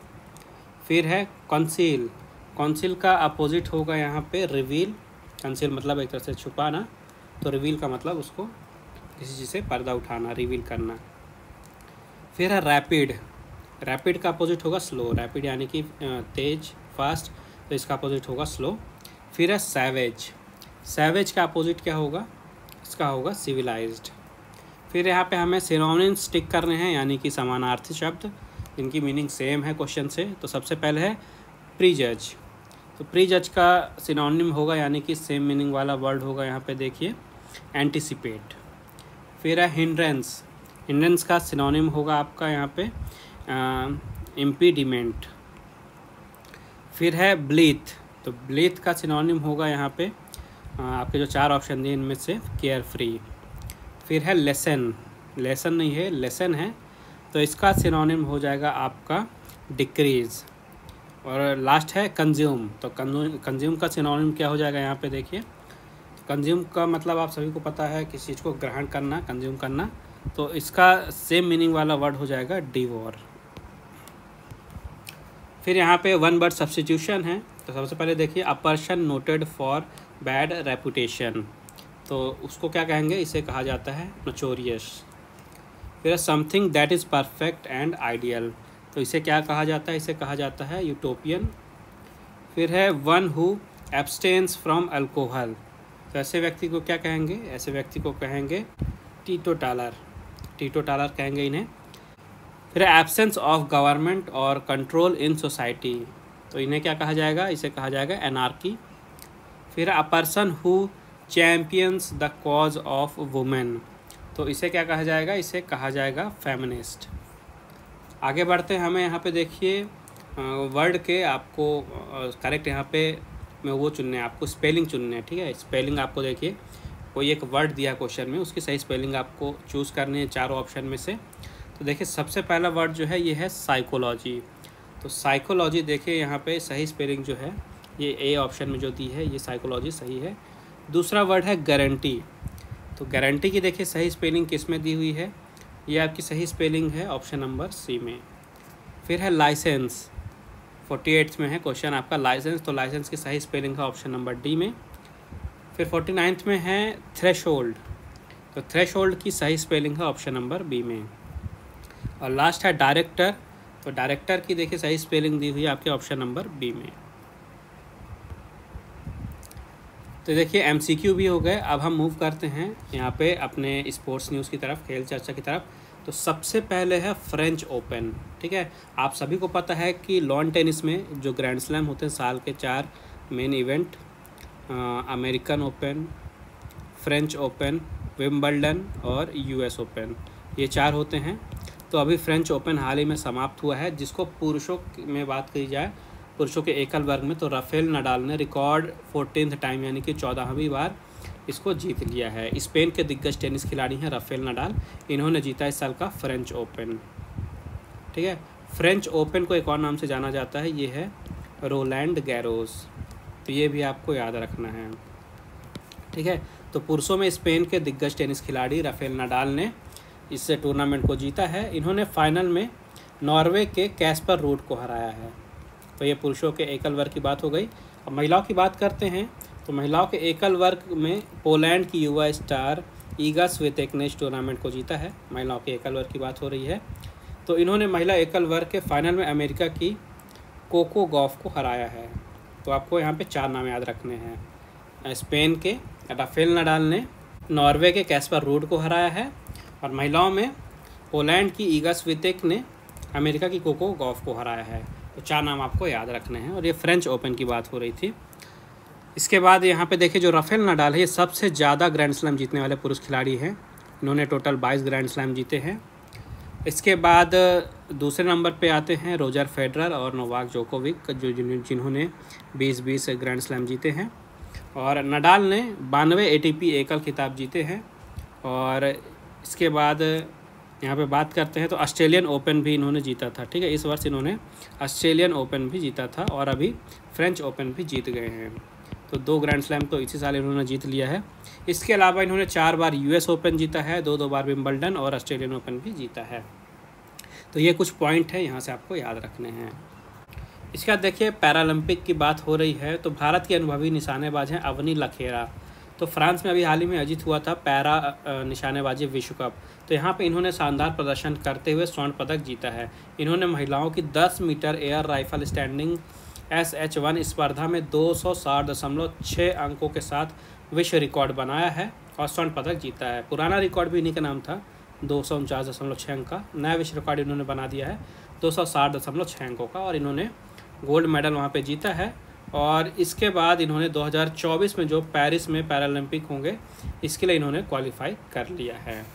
फिर है कंसील, कंसील का अपोजिट होगा यहाँ पे रिवील, कंसील मतलब एक तरह से छुपाना, तो रिवील का मतलब उसको किसी चीज़ से पर्दा उठाना, रिवील करना। फिर है रैपिड, रैपिड का अपोजिट होगा स्लो, रैपिड यानी कि तेज फास्ट, तो इसका अपोजिट होगा स्लो। फिर है सैवेज, सैवेज का अपोजिट क्या होगा, इसका होगा सिविलाइज्ड। फिर यहाँ पे हमें सिनोनिम्स टिक करने हैं, यानी कि समानार्थी शब्द जिनकी मीनिंग सेम है क्वेश्चन से। तो सबसे पहले है प्रीजज, तो प्रीजज का सिनोनिम होगा, यानी कि सेम मीनिंग वाला वर्ड होगा यहाँ पे देखिए एंटिसिपेट। फिर है हिंड्रेंस, हिंड्रेंस का सिनोनिम होगा आपका यहाँ पे इम्पीडिमेंट। फिर है ब्लीथ, तो ब्लीथ का सिनोनिम होगा यहाँ पे आपके जो 4 ऑप्शन दिए इनमें से केयर फ्री। फिर है लेसन, लेसन नहीं है लेसन है, तो इसका सिनोनिम हो जाएगा आपका डिक्रीज़। और लास्ट है कंज्यूम, तो कंज्यूम का सिनोनिम क्या हो जाएगा यहाँ पे देखिए, कंज्यूम का मतलब आप सभी को पता है किसी चीज़ को ग्रहण करना, कंज्यूम करना, तो इसका सेम मीनिंग वाला वर्ड हो जाएगा डिवोर। फिर यहाँ पे वन वर्ड सब्स्टिट्यूशन है, तो सबसे पहले देखिए a person noted for bad reputation, तो उसको क्या कहेंगे, इसे कहा जाता है नोटोरियस। फिर है something that is perfect and ideal, तो इसे क्या कहा जाता है, इसे कहा जाता है यूटोपियन। फिर है one who abstains from alcohol, तो ऐसे व्यक्ति को क्या कहेंगे, ऐसे व्यक्ति को कहेंगे टीटोटालर, टीटोटालर कहेंगे इन्हें। फिर एब्सेंस ऑफ गवर्नमेंट और कंट्रोल इन सोसाइटी, तो इन्हें क्या कहा जाएगा, इसे कहा जाएगा एनार्की। फिर a person who champions the cause of women, तो इसे क्या कहा जाएगा, इसे कहा जाएगा फेमिनिस्ट। आगे बढ़ते हैं, हमें यहाँ पे देखिए वर्ड के आपको करेक्ट यहाँ पे में वो चुनने हैं, आपको स्पेलिंग चुनने हैं, ठीक है। स्पेलिंग आपको देखिए कोई एक वर्ड दिया क्वेश्चन में, उसकी सही स्पेलिंग आपको चूज़ करनी है चारों ऑप्शन में से। तो देखिए सबसे पहला वर्ड जो है ये है साइकोलॉजी, तो साइकोलॉजी देखिए यहाँ पे सही स्पेलिंग जो है ये ए ऑप्शन में जो दी है ये साइकोलॉजी सही है। दूसरा वर्ड है गारंटी, तो गारंटी की देखिए सही स्पेलिंग किस में दी हुई है, ये आपकी सही स्पेलिंग है ऑप्शन नंबर सी में। फिर है लाइसेंस, 48 में है क्वेश्चन आपका लाइसेंस, तो लाइसेंस की सही स्पेलिंग है ऑप्शन नंबर डी में। फिर 49 में है थ्रेशोल्ड, तो थ्रेशोल्ड की सही स्पेलिंग है ऑप्शन नंबर बी में। और लास्ट है डायरेक्टर, तो डायरेक्टर की देखिए सही स्पेलिंग दी हुई है आपके ऑप्शन नंबर बी में। तो देखिए एमसीक्यू भी हो गए। अब हम मूव करते हैं यहाँ पे अपने स्पोर्ट्स न्यूज़ की तरफ, खेल चर्चा की तरफ। तो सबसे पहले है फ्रेंच ओपन, ठीक है। आप सभी को पता है कि लॉन टेनिस में जो ग्रैंड स्लैम होते हैं साल के 4 main event, American open, French open, Wimbledon और यूएस ओपन, ये 4 होते हैं। तो अभी फ्रेंच ओपन हाल ही में समाप्त हुआ है, जिसको पुरुषों में बात की जाए, पुरुषों के एकल वर्ग में, तो राफेल नडाल ने रिकॉर्ड 14th टाइम यानी कि 14वीं बार इसको जीत लिया है। स्पेन के दिग्गज टेनिस खिलाड़ी हैं राफेल नडाल, इन्होंने जीता इस साल का फ्रेंच ओपन, ठीक है। फ्रेंच ओपन को एक और नाम से जाना जाता है, ये है रोलैंड गैरोस, तो ये भी आपको याद रखना है, ठीक है। तो पुरुषों में स्पेन के दिग्गज टेनिस खिलाड़ी राफेल नडाल ने इस टूर्नामेंट को जीता है। इन्होंने फाइनल में नॉर्वे के कैस्पर रूड को हराया है। तो ये पुरुषों के एकल वर्ग की बात हो गई। अब महिलाओं की बात करते हैं, तो महिलाओं के एकल वर्ग में पोलैंड की युवा स्टार ईगा स्वितेक ने इस टूर्नामेंट को जीता है। महिलाओं के एकल वर्ग की बात हो रही है। तो इन्होंने महिला एकल वर्ग के फाइनल में अमेरिका की कोको गॉफ को हराया है। तो आपको यहाँ पे 4 नाम याद रखने हैं। स्पेन के राफेल नडाल ने नॉर्वे के कैस्पर रूड को हराया है, और महिलाओं में पोलैंड की ईगा स्वितेक ने अमेरिका की कोको गॉफ को हराया है। तो 4 नाम आपको याद रखने हैं। और ये फ्रेंच ओपन की बात हो रही थी। इसके बाद यहाँ पे देखिए जो राफेल नडाल है ये सबसे ज़्यादा ग्रैंड स्लैम जीतने वाले पुरुष खिलाड़ी हैं। इन्होंने टोटल 22 ग्रैंड स्लैम जीते हैं। इसके बाद दूसरे नंबर पे आते हैं रोजर फेडरर और नोवाक जोकोविक, जो जिन्होंने 20 ग्रैंड स्लैम जीते हैं। और नडाल ने 92 ATP एकल खिताब जीते हैं। और इसके बाद यहाँ पे बात करते हैं तो ऑस्ट्रेलियन ओपन भी इन्होंने जीता था, ठीक है। इस वर्ष इन्होंने ऑस्ट्रेलियन ओपन भी जीता था और अभी फ्रेंच ओपन भी जीत गए हैं। तो 2 ग्रैंड स्लैम तो इसी साल इन्होंने जीत लिया है। इसके अलावा इन्होंने 4 बार US ओपन जीता है, 2 बार विम्बल्डन और ऑस्ट्रेलियन ओपन भी जीता है। तो ये कुछ पॉइंट है यहाँ से आपको याद रखने हैं। इसके बाद देखिए पैरालंपिक की बात हो रही है, तो भारत की अनुभवी निशानेबाज हैं अवनी लखेरा। तो फ्रांस में अभी हाल ही में आयोजित हुआ था पैरा निशानेबाजी विश्व कप, तो यहाँ पे इन्होंने शानदार प्रदर्शन करते हुए स्वर्ण पदक जीता है। इन्होंने महिलाओं की 10 metre air rifle standing SH1 स्पर्धा में 260.6 अंकों के साथ विश्व रिकॉर्ड बनाया है और स्वर्ण पदक जीता है। पुराना रिकॉर्ड भी इन्हीं का नाम था 249.6 अंक का। नया विश्व रिकॉर्ड इन्होंने बना दिया है 260.6 अंकों का, और इन्होंने गोल्ड मेडल वहाँ पे जीता है। और इसके बाद इन्होंने 2024 में जो पेरिस में पैरालंपिक होंगे इसके लिए इन्होंने क्वालिफाई कर लिया है।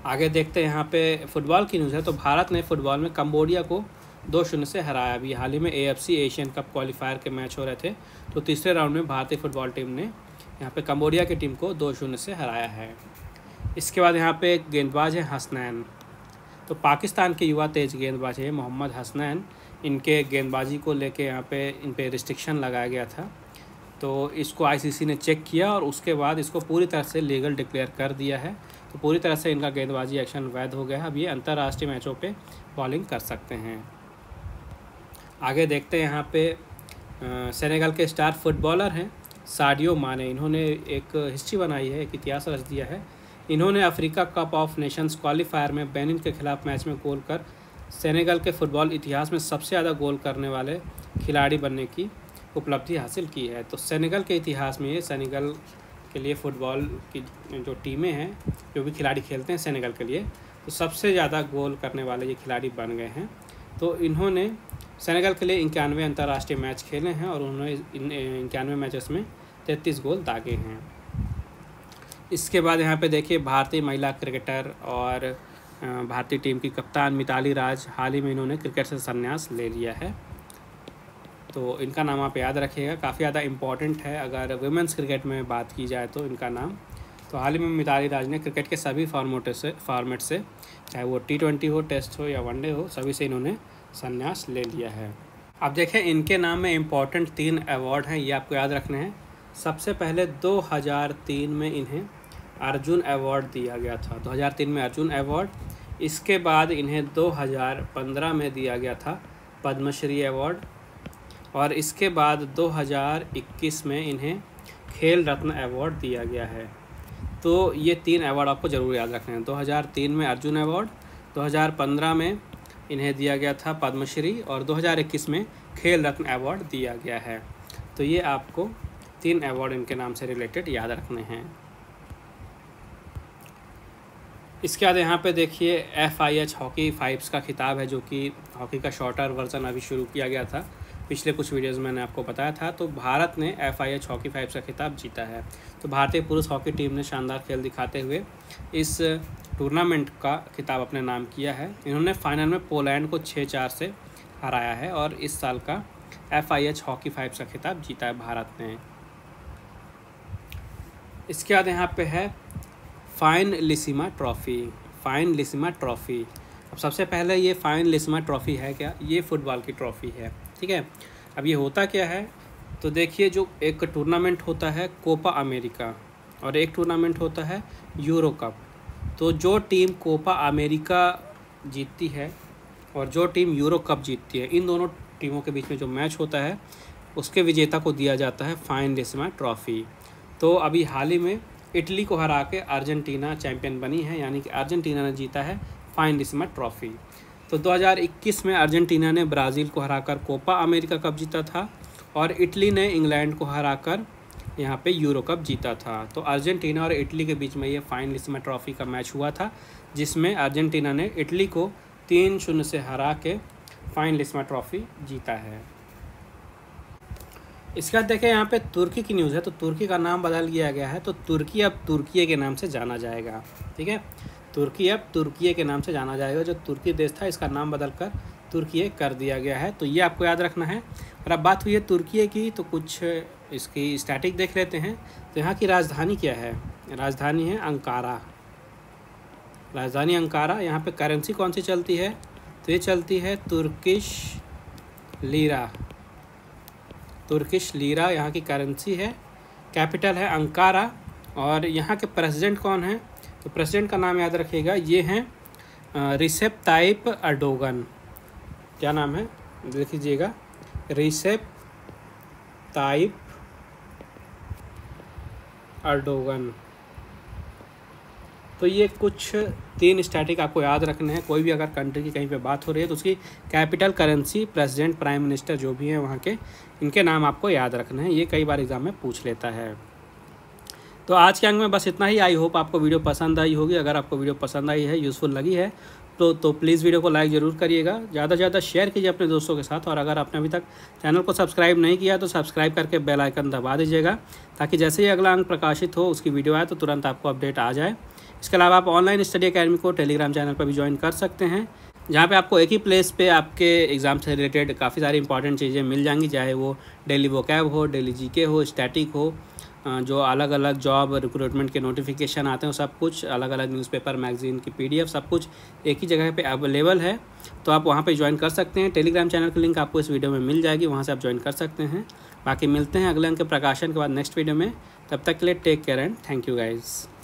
आगे देखते हैं यहाँ पे फुटबॉल की न्यूज़ है। तो भारत ने फुटबॉल में कंबोडिया को 2-0 से हराया। अभी हाल ही में AFC एशियन कप क्वालिफायर के मैच हो रहे थे, तो तीसरे राउंड में भारतीय फुटबॉल टीम ने यहाँ पे कंबोडिया की टीम को 2-0 से हराया है। इसके बाद यहाँ पे एक गेंदबाज है हसनैन, तो पाकिस्तान के युवा तेज गेंदबाज है मोहम्मद हसनैन। इनके गेंदबाजी को लेके यहाँ पे इन पे रिस्ट्रिक्शन लगाया गया था, तो इसको ICC ने चेक किया और उसके बाद इसको पूरी तरह से लीगल डिक्लेयर कर दिया है। तो पूरी तरह से इनका गेंदबाजी एक्शन वैध हो गया है। अब ये अंतर्राष्ट्रीय मैचों पे बॉलिंग कर सकते हैं। आगे देखते हैं यहाँ पे सेनेगल के स्टार फुटबॉलर हैं साडियो माने। इन्होंने एक हिस्ट्री बनाई है, एक इतिहास रच दिया है। इन्होंने Africa cup of Nations qualifier में बेनिन के खिलाफ मैच में गोल कर सेनेगल के फुटबॉल इतिहास में सबसे ज़्यादा गोल करने वाले खिलाड़ी बनने की उपलब्धि हासिल की है। तो सेनेगल के इतिहास में ये सेनेगल के लिए फ़ुटबॉल की जो टीमें हैं, जो भी खिलाड़ी खेलते हैं सेनेगल के लिए, तो सबसे ज़्यादा गोल करने वाले ये खिलाड़ी बन गए हैं। तो इन्होंने सेनेगल के लिए 91 अंतर्राष्ट्रीय मैच खेले हैं और उन्होंने इन 91 मैचेस में 33 गोल दागे हैं। इसके बाद यहाँ पे देखिए भारतीय महिला क्रिकेटर और भारतीय टीम की कप्तान मिताली राज, हाल ही में इन्होंने क्रिकेट से संन्यास ले लिया है। तो इनका नाम आप याद रखिएगा, काफ़ी ज़्यादा इम्पॉर्टेंट है अगर वुमेंस क्रिकेट में बात की जाए तो इनका नाम। तो हाल ही में मिताली राज ने क्रिकेट के सभी फॉर्मेट से चाहे वो T20 हो, टेस्ट हो या वनडे हो, सभी से इन्होंने संन्यास ले लिया है। अब देखें इनके नाम में इम्पॉर्टेंट 3 अवार्ड हैं, ये आपको याद रखने हैं। सबसे पहले 2003 में इन्हें अर्जुन अवार्ड दिया गया था, 2003 में अर्जुन अवार्ड। इसके बाद इन्हें 2015 में दिया गया था पद्मश्री अवार्ड और इसके बाद 2021 में इन्हें खेल रत्न अवार्ड दिया गया है। तो ये 3 अवार्ड आपको ज़रूर याद रखने हैं। 2003 में अर्जुन अवार्ड, 2015 में इन्हें दिया गया था पद्मश्री और 2021 में खेल रत्न अवार्ड दिया गया है। तो ये आपको 3 अवार्ड इनके नाम से रिलेटेड याद रखने हैं। इसके बाद यहाँ पे देखिए FIH हॉकी 5 का खिताब है, जो कि हॉकी का शॉर्टर वर्जन अभी शुरू किया गया था। पिछले कुछ वीडियोस में मैंने आपको बताया था। तो भारत ने FIH हॉकी 5 का खिताब जीता है। तो भारतीय पुरुष हॉकी टीम ने शानदार खेल दिखाते हुए इस टूर्नामेंट का खिताब अपने नाम किया है। इन्होंने फाइनल में पोलैंड को 6-4 से हराया है और इस साल का FIH हॉकी 5 का खिताब जीता है भारत ने। इसके बाद यहाँ पे है फाइनलिसिमा ट्रॉफ़ी। फाइनलिसिमा ट्रॉफ़ी, अब सबसे पहले ये फाइनलिसिमा ट्रॉफ़ी है क्या? ये फ़ुटबॉल की ट्रॉफ़ी है, ठीक है। अब ये होता क्या है, तो देखिए जो एक टूर्नामेंट होता है कोपा अमेरिका और एक टूर्नामेंट होता है यूरो कप। तो जो टीम कोपा अमेरिका जीतती है और जो टीम यूरो कप जीतती है, इन दोनों टीमों के बीच में जो मैच होता है उसके विजेता को दिया जाता है फाइनलिसिमा ट्रॉफ़ी। तो अभी हाल ही में इटली को हरा के अर्जेंटीना चैम्पियन बनी है, यानी कि अर्जेंटीना ने जीता है फाइनलिसिमा ट्रॉफ़ी। तो 2021 में अर्जेंटीना ने ब्राज़ील को हराकर कोपा अमेरिका कप जीता था और इटली ने इंग्लैंड को हराकर यहाँ पे यूरो कप जीता था। तो अर्जेंटीना और इटली के बीच में ये फाइनलिसिमा ट्रॉफ़ी का मैच हुआ था, जिसमें अर्जेंटीना ने इटली को 3-0 से हरा के फाइनलिसिमा ट्रॉफ़ी जीता है। इसके बाद देखें यहाँ पे तुर्की की न्यूज़ है। तो तुर्की का नाम बदल दिया गया है, तो तुर्की अब तुर्की के नाम से जाना जाएगा, ठीक है। तुर्की अब तुर्की के नाम से जाना जाएगा। जो तुर्की देश था इसका नाम बदलकर तुर्की कर दिया गया है। तो ये आपको याद रखना है। और अब बात हुई है तुर्की की, तो कुछ इसकी स्टैटिक देख लेते हैं। तो यहाँ की राजधानी क्या है? राजधानी है अंकारा, राजधानी अंकारा। यहाँ पे करेंसी कौन सी चलती है? तो ये चलती है तुर्किश लीरा, तुर्किश लीरा यहाँ की करेंसी है। कैपिटल है अंकारा। और यहाँ के प्रेसिडेंट कौन है? तो प्रेसिडेंट का नाम याद रखिएगा, ये हैं रिसेप ताइप अर्डोगन। क्या नाम है देख लीजिएगा, रिसेप ताइप अर्डोगन। तो ये कुछ 3 स्टैटिक आपको याद रखने हैं। कोई भी अगर कंट्री की कहीं पे बात हो रही है तो उसकी capital, currency, president, prime minister जो भी हैं वहाँ के, इनके नाम आपको याद रखने हैं। ये कई बार एग्जाम में पूछ लेता है। तो आज के अंक में बस इतना ही। आई होप आपको वीडियो पसंद आई होगी। अगर आपको वीडियो पसंद आई है, यूज़फुल लगी है, तो प्लीज़ वीडियो को लाइक ज़रूर करिएगा, ज़्यादा से ज़्यादा शेयर कीजिए अपने दोस्तों के साथ। और अगर आपने अभी तक चैनल को सब्सक्राइब नहीं किया तो सब्सक्राइब करके बेल आइकन दबा दीजिएगा, ताकि जैसे ही अगला अंक प्रकाशित हो उसकी वीडियो आए तो तुरंत आपको अपडेट आ जाए। इसके अलावा आप ऑनलाइन स्टडी अकेडमी को टेलीग्राम चैनल पर भी ज्वाइन कर सकते हैं, जहाँ पे आपको एक ही प्लेस पे आपके एग्ज़ाम से रिलेटेड काफ़ी सारी इंपॉर्टेंट चीज़ें मिल जाएंगी, चाहे वो डेली वोकैब हो, डेली जीके हो, स्टैटिक हो, जो अलग अलग जॉब रिक्रूटमेंट के नोटिफिकेशन आते हैं, सब कुछ अलग अलग न्यूज़पेपर, मैगजीन की PDF, सब कुछ एक ही जगह पे अवेलेबल है। तो आप वहाँ पे ज्वाइन कर सकते हैं। टेलीग्राम चैनल की लिंक आपको इस वीडियो में मिल जाएगी, वहाँ से आप ज्वाइन कर सकते हैं। बाकी मिलते हैं अगले अंक के प्रकाशन के बाद नेक्स्ट वीडियो में। तब तक के लिए take care and thank you guys.